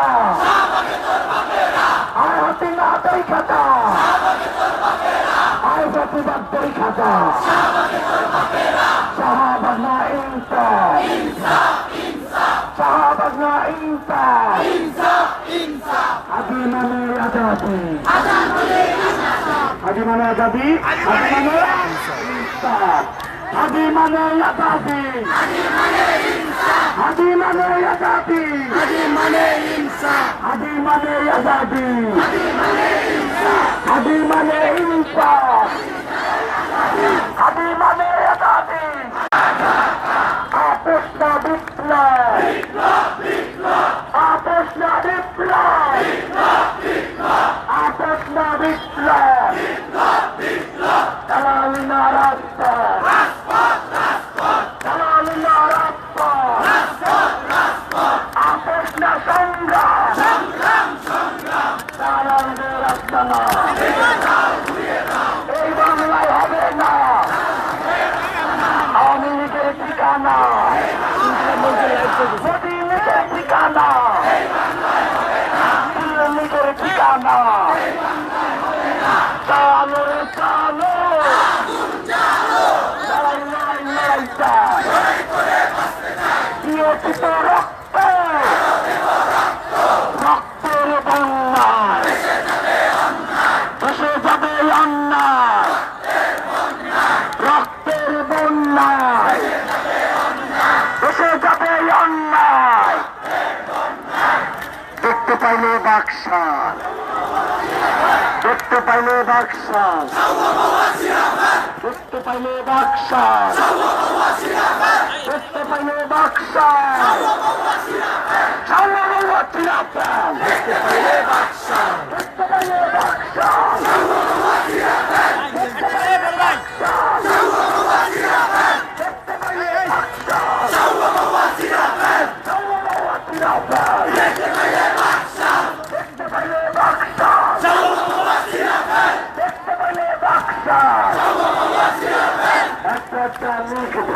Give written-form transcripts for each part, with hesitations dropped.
খাতা আয় হাসিনা দই খাতা আয় প্রতিবাদ দই খাতা শাহবাগ না ইনসাফ শাহবাগ না ইনসাফ হাদি মানে আজাদি হাদি মানে আজাদি হাদি মানে ইনসাফ হাদি মানে আজাদি হাদি মানে আজাদি হাদি মানে ইনসাফ হাদি মানে আজাদি হাদি মানে ইনসাফ হাদি মানে আজাদি আপোষ না বিপ্লব আপোষ না বিপ্লব আপোষ না বিপ্লব দালালি না রাজপথ দালালি না রাজপথ আপোষ না সংগ্রাম দালালদের রাস্তা না এই বাংলায় হবে না আওয়ামী লীগের ঠিকানা মোদী লীগের ঠিকানা লীগের ঠিকানা চালো রে চালো লড়াই চাই প্রিয়চিত রক্ত রক্তের বন্যায় এসে যাবে অন্যায় রক্তের বন্যায় এসে যাবে অন্যায় দেখতে পাইলে বাকশাল দেখতে পাইলে বাকশাল দেখতে পাইলে বাকশাল দেখতে পাইলে বাকশাল দেখতে পাইলে বাকশাল দেখতে পাইলে বাকশাল দেখতে পাইলে বাকশাল দেখতে পাইলে একটা লিখব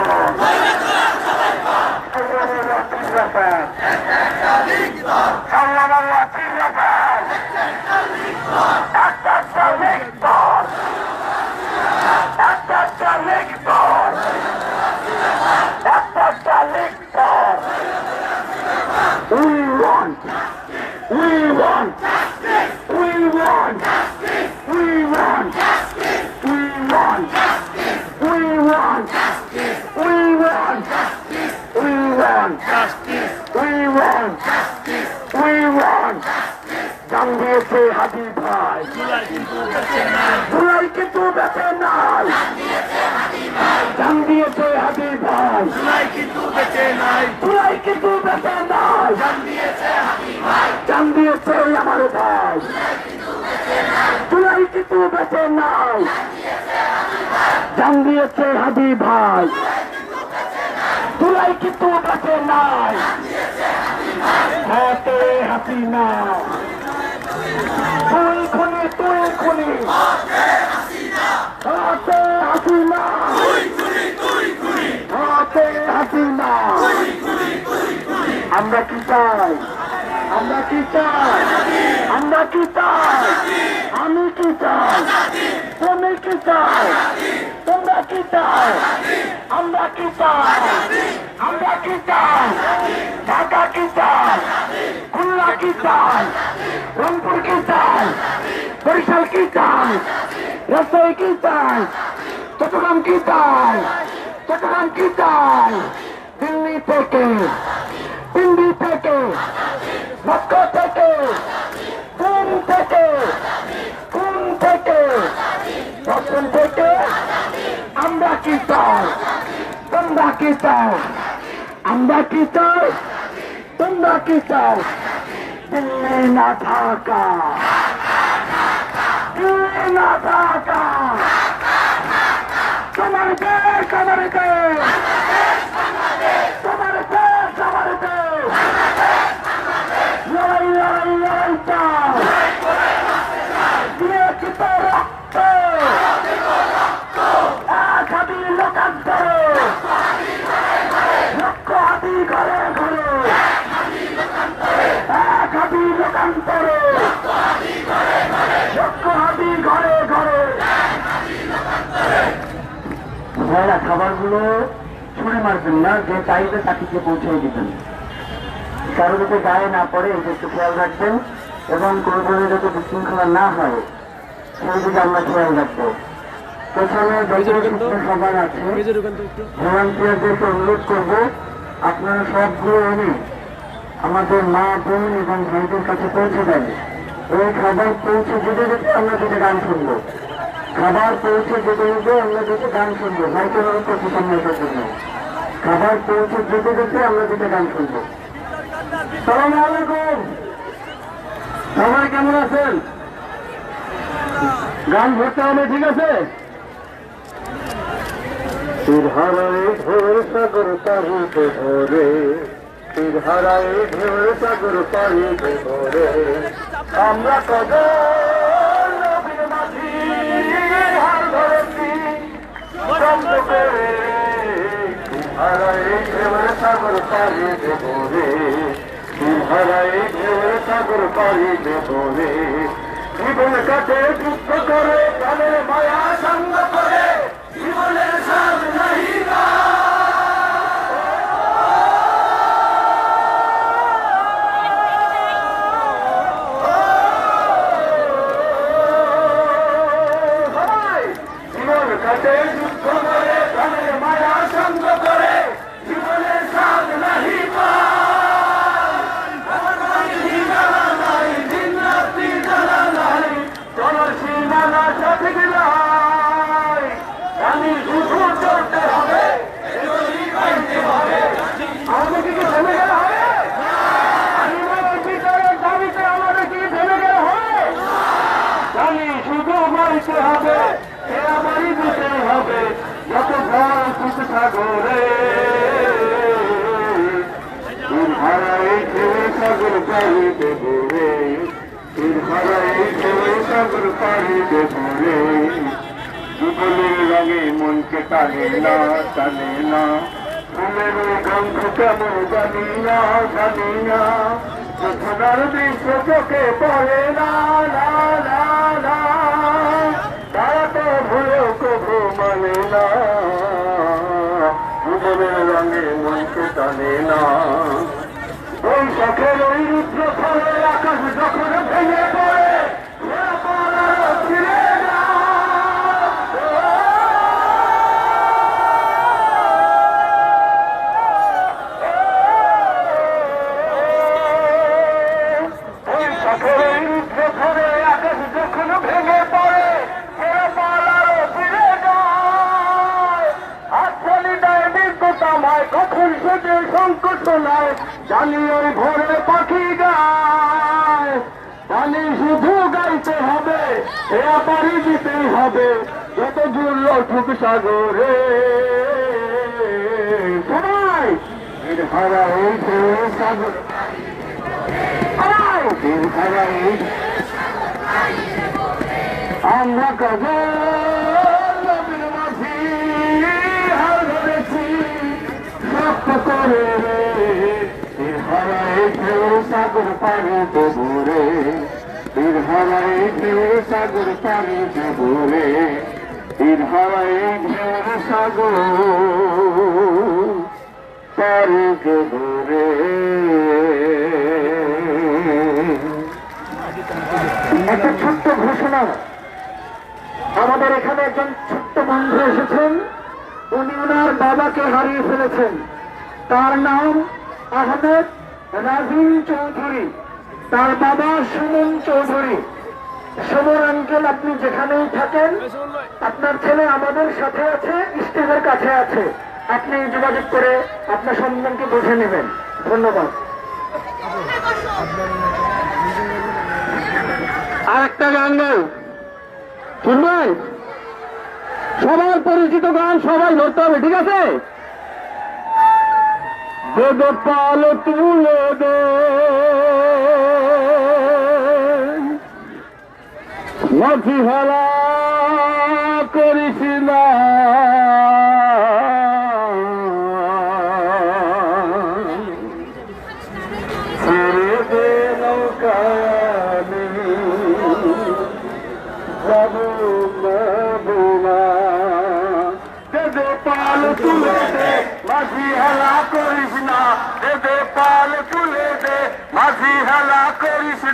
জান দিয়েছে হাদি ভাই জুলাই কিন্তু বেঁচে নাই জান দিয়েছে হাদি ভাই জুলাই কিন্তু বেঁচে নাই জুলাই কিন্তু বেঁচে নাই জান দিয়েছে আমার ভাই জুলাই কিন্তু বেঁচে নাই জান দিয়েছে হাদি ভাই জুলাই কিন্তু বেঁচে নাই হাতে হাসিনা তুই খুনি তুই খুনি হাতে হাসিনা হাতে হাসিনা আমরা কি চাই আমরা কি চাই আমরা কি চাই আমি কি চাই তুমি কি চাই তোমরা কি চাই আমরা কি চাই আমরা কি চাই ঢাকা কি চাই খুলনা কি চাই রংপুর কি চাই বরিশাল কি চাই রাজশাহী কি চাই চট্টগ্রাম কি চাই চট্টগ্রাম কি চাই দিল্লি থেকে মস্কো থেকে কোন থেকে দর্শন থেকে আমরা কি চাই তোমরা কি চাও আমরা কি চাই তোমরা কি চাও দিল্লি না ঢাকা দিল্লি না ঢাকা তোমার দেশ আমার দেশ তোমার দেশ আমার দেশ লড়াই লড়াই লড়াই চাও দিয়েছি তো রক্ত এক হাতি লোকান্তরে লক্ষ হাতি ঘরে ঘরে এক হাতি ছুঁড়ে মারবেন না, যে চাইবে তাকে পৌঁছে দিবেন। কারো যাতে গায়ে না পড়ে এটা একটু খেয়াল রাখবেন, এবং কোনো ধরনের যাতে বিশৃঙ্খলা না হয় সেই দিকে আমরা খেয়াল রাখবো। পেছনে সবার আছে, ভলান্টিয়ারদেরকে অনুরোধ করবো আপনারা সবগুলো এনে আমাদের মা বোন এবং ভাইদের কাছে পৌঁছে দেন। এই খাবার পৌঁছে যেতে যেতে আমরা যেতে গান শুনবো, খাবার পৌঁছে যেতে যেতে আমরা যেতে গান শুনবো। ভাইকে অনুরোধ করছি সম্মানের জন্য, খাবার পৌঁছে যেতে যেতে আমরা যেতে গান শুনবো। সালামু আলাইকুম, সবাই কেমন আছেন? গান ধরতে হবে, ঠিক আছে? হারায় ঢেউ সাগর পাড়িতে ভরে, হারায় ঢেউ সাগর পাড়িতে ভরে, আমরা কদর নবীর মাঝি হার ধরেছি শব্দ করে। হারায় ঢেউ সাগর পাড়িতে ভরে, হারায় ঢেউ সাগর পাড়িতে ভরে, জীবন কাটে যুদ্ধ করে প্রাণের মায়া সঙ্গ করে, জীবনের স্বাদ নাহি জীবন কাটে যুদ্ধ করে প্রাণের মায়া সঙ্গ করে, জীবনের স্বাদ নাহি আমি শুধু চলতে হবে, আমাকে কি থেমে গেলে হবে? বিচারের দাবিতে আমাদের কি থেমে গেলে হবে? আমি শুধু মারতে হবে, আমারই দিতে হবে, যত জল সুখ সাগরে হারাই ঢেউ সাগর পাড়িতে ভরে, হারাই ঢেউ সাগর পাড়িতে ভরে, জীবনের রঙে মনকে টানে না টানে না, ফুলের গন্ধ কেমন জানি না জানি না, সোনার দৃশ্য চোখে পড়ে না না না না, তারা তো ভুলেও কবু মানে না, জীবনের রঙে মনকে টানে না। ওই শখের ওই রুদ্র ফলে আকাশ যখন ভেঙে পড়ে, ফিরে না কখন সেটে সংকট নয়, জানি ওই ভোরে পাখি গায়, জানি শুধু গাইতে হবে, এ পারি দিতেই হবে, যত দূর উঠুক সাগরে সবাই হারাই সাগর আমরা কদর মাঝি হার ধরেছি শক্ত করে, হারাই ঢেউ সাগর পাড়িতে ভরে, হারাই ঢেউ সাগর পাড়িতে ভরে, হারাই ঢেউ সাগর পাড়িতে ভরে। একটা ছোট্ট ঘোষণা, আমাদের এখানে একজন ছোট্ট বন্ধু এসেছেন, উনি ওনার বাবাকে হারিয়ে ফেলেছেন। তার নাম আহমেদ রাজিম চৌধুরী, তার বাবা সুমন চৌধুরী। সুমন আঙ্কেল, আপনি যেখানেই থাকেন, আপনার ছেলে আমাদের সাথে আছে, স্টেজের কাছে আছে, আপনি যোগাযোগ করে আপনার সন্তানকে বুঝে নেবেন। ধন্যবাদ। আর একটা গান গাই, শুনবেন? সবার পরিচিত গান, সবাই ধরতে হবে, ঠিক আছে? বেদ পাল তুলে দে মাঝি হেলা করিস না, ছেড়ে দে নৌকা পাল তুলে দে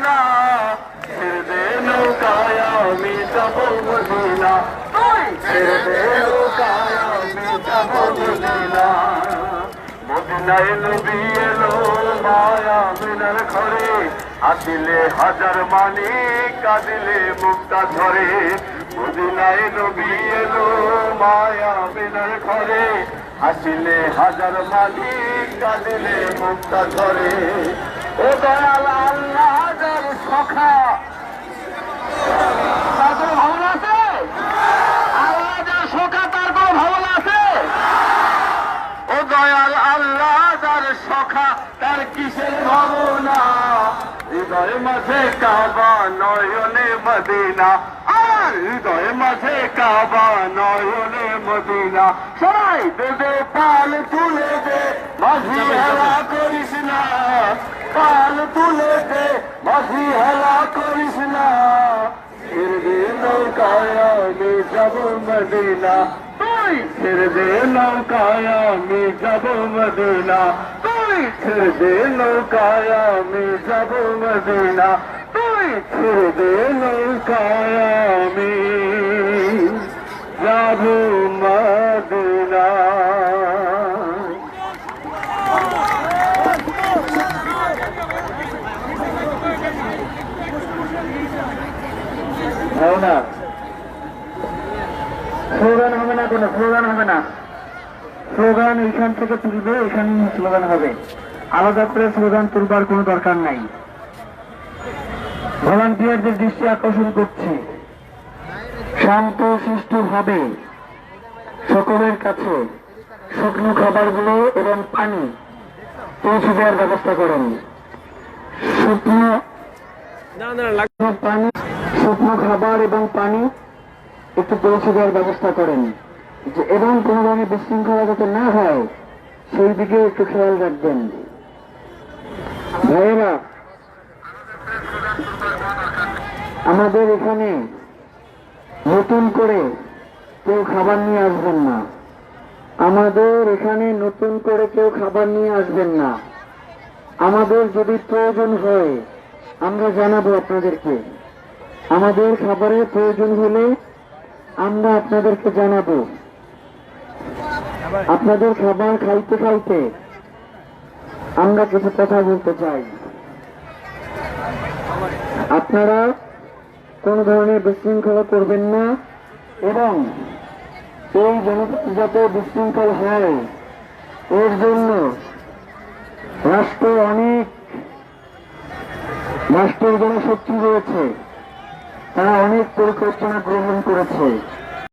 না, ছেড়ে দে নৌকায় আমি যাব মদিনা, ছেড়ে দে নৌকায় আমি যাব মদিনা। মদিনায় নবী এলো মায়া মিনার ঘরে, আসিলে হাজার মানি কাঁদিলে মুক্তা ঝরে। মদিনায় নবী এলো মায়া মিনার ঘরে, আসিলে হাজার মানি কাঁদিলে মুক্তা ঝরে। ও দয়াল আল্লাহ যার সখা, তার কোনো ভাবনা আছে? আল্লাহ যার সখা তার কোনো ভাবনা আছে? ও দয়াল আল্লাহ যার সখা তার কিসের ভাবনা? হৃদয় মাঝে কাবা নয়নে মদিনা, আর হৃদয় মাঝে কাবা নয়নে মদিনা। সবাই দেবে পাল তুলে দে, মাঝি হেলা করিস না, পাল তুলে দে, মাঝি হেলা করিস না। ছেড়ে দে নৌকায় আমি যাব মদিনা, তুই ছেড়ে দে নৌকায় আমি যাব মদিনা, তুই ছেড়ে দে নৌকায় আমি যাব মদিনা, তুই ছেড়ে দে নৌকায় আমি যাব মদিনা। না স্লোগান হবে না, কোনো স্লোগান হবে না। স্লোগান এইখান থেকে তুলবে, এখানে স্লোগান হবে, আলাদা করে স্লোগান তুলবার কোনো দরকার নাই। ভলান্টিয়ারদের দৃষ্টি আকর্ষণ করছে, শান্ত শিষ্ট ভাবে সকলের কাছে শুকনো খাবারগুলো এবং পানি পৌঁছে দেওয়ার ব্যবস্থা করেন। শুকনো পানি, শুকনো খাবার এবং পানি একটু পৌঁছে দেওয়ার ব্যবস্থা করেন, এবং কোন ধরনের বিশৃঙ্খলা যাতে না হয় সেই দিকে একটু খেয়াল রাখবেন। ভাইয়েরা, আমাদের এখানে নতুন করে কেউ খাবার নিয়ে আসবেন না, আমাদের এখানে নতুন করে কেউ খাবার নিয়ে আসবেন না। আমাদের যদি প্রয়োজন হয় আমরা জানাবো আপনাদেরকে, আমাদের খাবারের প্রয়োজন হলে আমরা আপনাদেরকে জানাবো। আপনাদের খাবার খাইতে খাইতে আমরা কিছু কথা বলতে চাই। আপনারা কোন ধরনের বিশৃঙ্খলা করবেন না, এবং এই জনতা যাতে বিশৃঙ্খল হয় এর জন্য রাষ্ট্রের জনশক্তি রয়েছে, তারা অনেক পরিকল্পনা গ্রহণ করেছে।